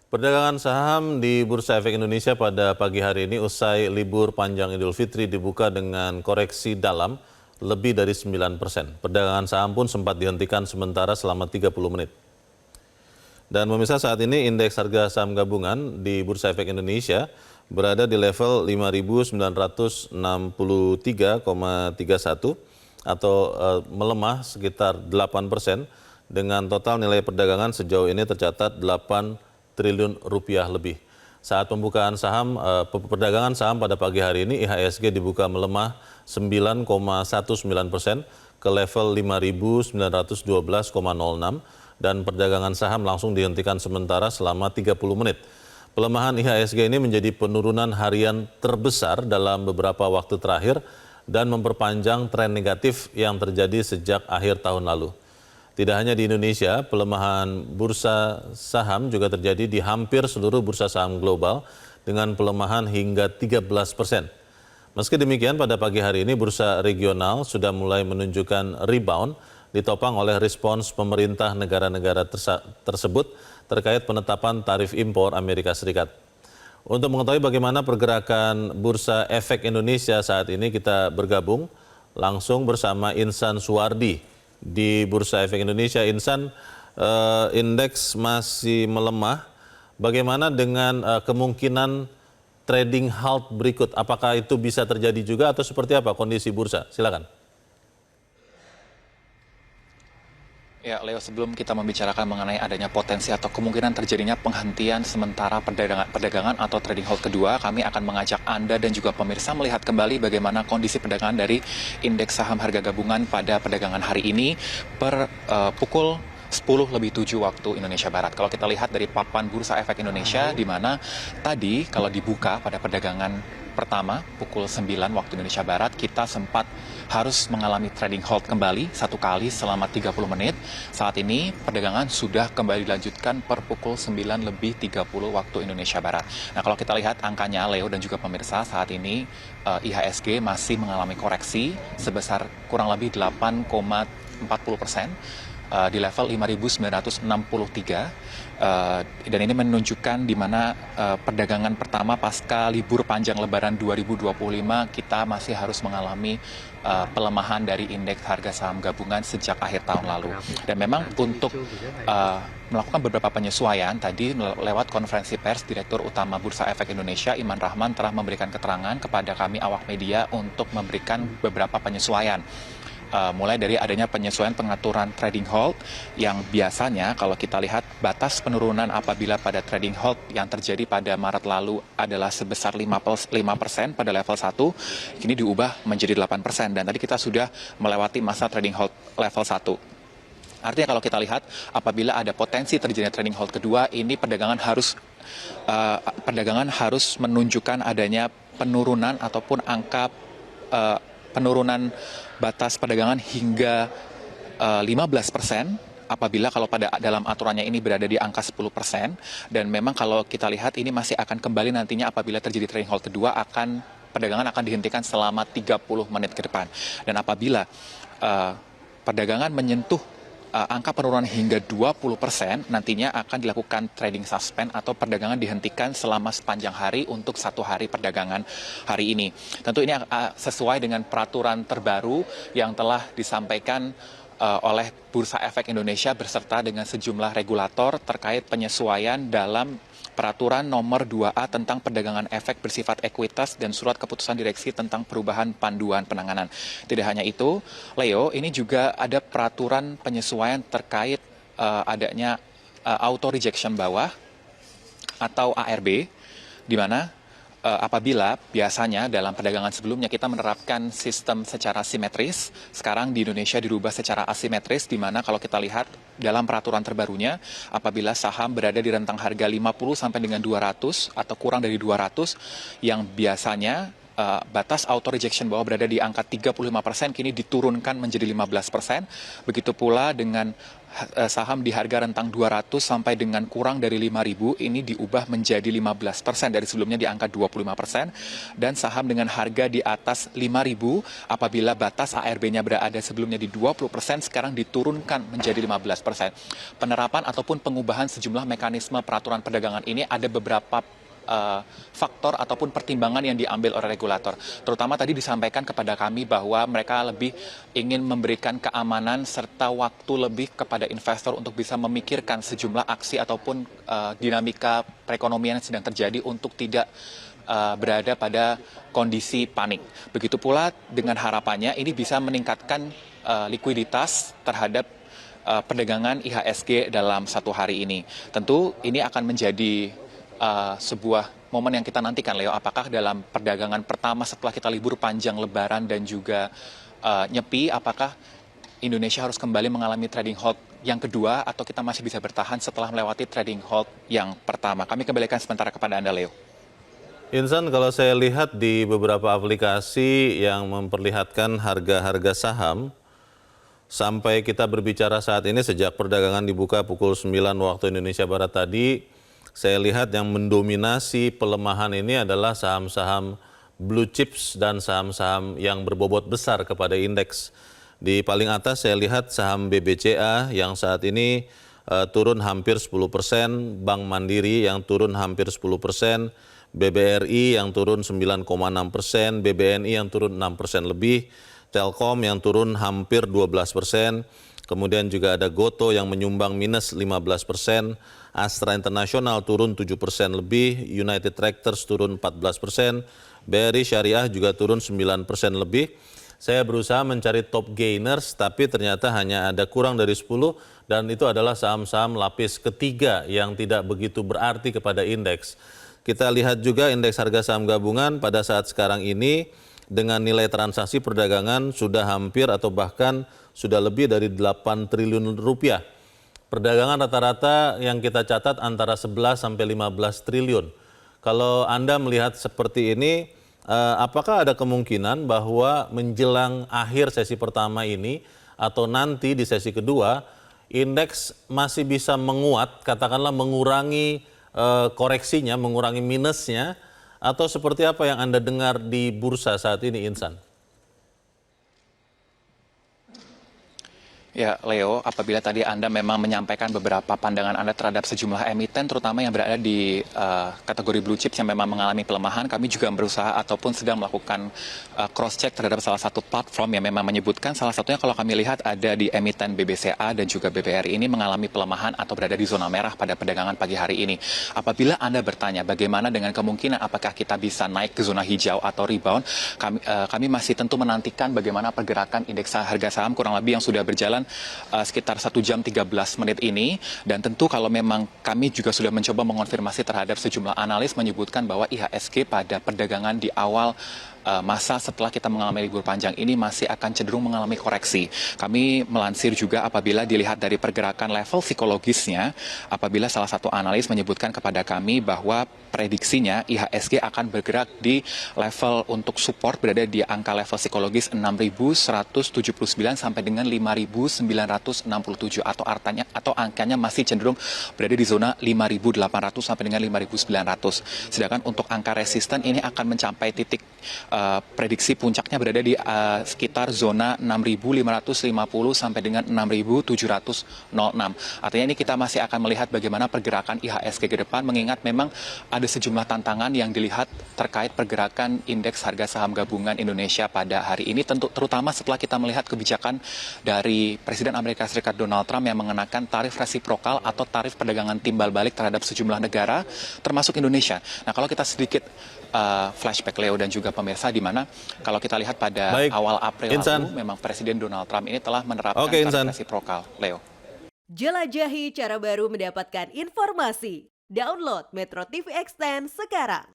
Perdagangan saham di Bursa Efek Indonesia pada pagi hari ini usai libur panjang Idul Fitri dibuka dengan koreksi dalam lebih dari 9%. Perdagangan saham pun sempat dihentikan sementara selama 30 menit. Dan pemirsa, saat ini indeks harga saham gabungan di Bursa Efek Indonesia berada di level 5.963,31 atau melemah sekitar 8% dengan total nilai perdagangan sejauh ini tercatat 8 triliun rupiah lebih. Saat pembukaan saham, perdagangan saham pada pagi hari ini IHSG dibuka melemah 9,19% ke level 5.912,06 dan perdagangan saham langsung dihentikan sementara selama 30 menit. Pelemahan IHSG ini menjadi penurunan harian terbesar dalam beberapa waktu terakhir dan memperpanjang tren negatif yang terjadi sejak akhir tahun lalu. Tidak hanya di Indonesia, pelemahan bursa saham juga terjadi di hampir seluruh bursa saham global dengan pelemahan hingga 13%. Meski demikian, pada pagi hari ini bursa regional sudah mulai menunjukkan rebound ditopang oleh respons pemerintah negara-negara tersebut terkait penetapan tarif impor Amerika Serikat. Untuk mengetahui bagaimana pergerakan Bursa Efek Indonesia saat ini, kita bergabung langsung bersama Insan Suwardi di Bursa Efek Indonesia. Insan, indeks masih melemah. Bagaimana dengan kemungkinan trading halt berikut? Apakah itu bisa terjadi juga atau seperti apa kondisi bursa? Silakan. Ya, Leo, sebelum kita membicarakan mengenai adanya potensi atau kemungkinan terjadinya penghentian sementara perdagangan atau trading halt kedua, kami akan mengajak Anda dan juga pemirsa melihat kembali bagaimana kondisi perdagangan dari indeks saham harga gabungan pada perdagangan hari ini per pukul 10:07 waktu Indonesia Barat. Kalau kita lihat dari papan Bursa Efek Indonesia, di mana tadi kalau dibuka pada perdagangan pertama pukul 9 waktu Indonesia Barat, kita sempat harus mengalami trading halt kembali satu kali selama 30 menit. Saat ini perdagangan sudah kembali dilanjutkan per pukul 9:30 waktu Indonesia Barat. Nah, kalau kita lihat angkanya, Leo dan juga pemirsa, saat ini IHSG masih mengalami koreksi sebesar kurang lebih 8,40%. Di level 5.963 dan ini menunjukkan di mana perdagangan pertama pasca libur panjang Lebaran 2025 kita masih harus mengalami pelemahan dari indeks harga saham gabungan sejak akhir tahun lalu. Dan memang untuk melakukan beberapa penyesuaian, tadi lewat konferensi pers Direktur Utama Bursa Efek Indonesia Iman Rahman telah memberikan keterangan kepada kami awak media untuk memberikan beberapa penyesuaian. Mulai dari adanya penyesuaian pengaturan trading halt yang biasanya kalau kita lihat batas penurunan apabila pada trading halt yang terjadi pada Maret lalu adalah sebesar 5% pada level 1, kini diubah menjadi 8%, dan tadi kita sudah melewati masa trading halt level 1. Artinya kalau kita lihat apabila ada potensi terjadinya trading halt kedua, ini perdagangan harus menunjukkan adanya penurunan ataupun angka penurunan batas perdagangan hingga 15%, apabila kalau pada dalam aturannya ini berada di angka 10%, dan memang kalau kita lihat ini masih akan kembali nantinya apabila terjadi trading halt kedua, perdagangan akan dihentikan selama 30 menit ke depan. Dan apabila perdagangan menyentuh angka penurunan hingga 20%, nantinya akan dilakukan trading suspend atau perdagangan dihentikan selama sepanjang hari untuk satu hari perdagangan hari ini. Tentu ini sesuai dengan peraturan terbaru yang telah disampaikan oleh Bursa Efek Indonesia beserta dengan sejumlah regulator terkait penyesuaian dalam Peraturan Nomor 2A tentang perdagangan efek bersifat ekuitas dan Surat Keputusan Direksi tentang perubahan panduan penanganan. Tidak hanya itu, Leo, ini juga ada peraturan penyesuaian terkait adanya auto rejection bawah atau ARB, di mana apabila biasanya dalam perdagangan sebelumnya kita menerapkan sistem secara simetris, sekarang di Indonesia dirubah secara asimetris, di mana kalau kita lihat dalam peraturan terbarunya, apabila saham berada di rentang harga 50 sampai dengan 200 atau kurang dari 200, yang biasanya batas auto rejection bawah berada di angka 35%, kini diturunkan menjadi 15%. Begitu pula dengan saham di harga rentang 200 sampai dengan kurang dari 5.000 ini diubah menjadi 15% dari sebelumnya di angka 25%, dan saham dengan harga di atas 5.000 apabila batas ARB-nya berada sebelumnya di 20% sekarang diturunkan menjadi 15%. Penerapan ataupun pengubahan sejumlah mekanisme peraturan perdagangan ini ada beberapa faktor ataupun pertimbangan yang diambil oleh regulator. Terutama tadi disampaikan kepada kami bahwa mereka lebih ingin memberikan keamanan serta waktu lebih kepada investor untuk bisa memikirkan sejumlah aksi ataupun dinamika perekonomian yang sedang terjadi untuk tidak berada pada kondisi panik. Begitu pula dengan harapannya ini bisa meningkatkan likuiditas terhadap perdagangan IHSG dalam satu hari ini. Tentu ini akan menjadi sebuah momen yang kita nantikan, Leo. Apakah dalam perdagangan pertama setelah kita libur panjang Lebaran dan juga Nyepi, apakah Indonesia harus kembali mengalami trading halt yang kedua atau kita masih bisa bertahan setelah melewati trading halt yang pertama? Kami kembalikan sementara kepada Anda, Leo. Insan, kalau saya lihat di beberapa aplikasi yang memperlihatkan harga-harga saham, sampai kita berbicara saat ini sejak perdagangan dibuka pukul 9 waktu Indonesia Barat tadi, saya lihat yang mendominasi pelemahan ini adalah saham-saham blue chips dan saham-saham yang berbobot besar kepada indeks. Di paling atas saya lihat saham BBCA yang saat ini turun hampir 10%, Bank Mandiri yang turun hampir 10%, BBRI yang turun 9,6%, BBNI yang turun 6% lebih, Telkom yang turun hampir 12%, kemudian juga ada Goto yang menyumbang minus 15%, Astra International turun 7% lebih, United Tractors turun 14%, BRI Syariah juga turun 9% lebih. Saya berusaha mencari top gainers, tapi ternyata hanya ada kurang dari 10, dan itu adalah saham-saham lapis ketiga yang tidak begitu berarti kepada indeks. Kita lihat juga indeks harga saham gabungan pada saat sekarang ini dengan nilai transaksi perdagangan sudah hampir atau bahkan sudah lebih dari 8 triliun rupiah. Perdagangan rata-rata yang kita catat antara 11 sampai 15 triliun. Kalau Anda melihat seperti ini, apakah ada kemungkinan bahwa menjelang akhir sesi pertama ini atau nanti di sesi kedua, indeks masih bisa menguat, katakanlah mengurangi koreksinya, mengurangi minusnya, atau seperti apa yang Anda dengar di bursa saat ini, Insan? Ya, Leo, apabila tadi Anda memang menyampaikan beberapa pandangan Anda terhadap sejumlah emiten, terutama yang berada di kategori blue chips yang memang mengalami pelemahan, kami juga berusaha ataupun sedang melakukan cross-check terhadap salah satu platform yang memang menyebutkan, salah satunya kalau kami lihat ada di emiten BBCA dan juga BBRI ini mengalami pelemahan atau berada di zona merah pada perdagangan pagi hari ini. Apabila Anda bertanya bagaimana dengan kemungkinan apakah kita bisa naik ke zona hijau atau rebound, kami masih tentu menantikan bagaimana pergerakan indeks harga saham kurang lebih yang sudah berjalan sekitar 1 jam 13 menit ini, dan tentu kalau memang kami juga sudah mencoba mengonfirmasi terhadap sejumlah analis menyebutkan bahwa IHSG pada perdagangan di awal masa setelah kita mengalami libur panjang ini masih akan cenderung mengalami koreksi. Kami melansir juga apabila dilihat dari pergerakan level psikologisnya, apabila salah satu analis menyebutkan kepada kami bahwa prediksinya IHSG akan bergerak di level untuk support berada di angka level psikologis 6.179 sampai dengan 5.967 atau angkanya masih cenderung berada di zona 5.800 sampai dengan 5.900. Sedangkan untuk angka resisten ini akan mencapai titik prediksi puncaknya berada di sekitar zona 6.550 sampai dengan 6.706. Artinya ini kita masih akan melihat bagaimana pergerakan IHSG ke depan, mengingat memang ada sejumlah tantangan yang dilihat terkait pergerakan indeks harga saham gabungan Indonesia pada hari ini, terutama setelah kita melihat kebijakan dari Presiden Amerika Serikat Donald Trump yang mengenakan tarif resiprokal atau tarif perdagangan timbal balik terhadap sejumlah negara, termasuk Indonesia. Nah, kalau kita sedikit flashback, Leo dan juga pemirsa, di mana kalau kita lihat pada awal April lalu, memang Presiden Donald Trump ini telah menerapkan tarif resiprokal, Leo. Jelajahi cara baru mendapatkan informasi. Download Metro TV Extend sekarang.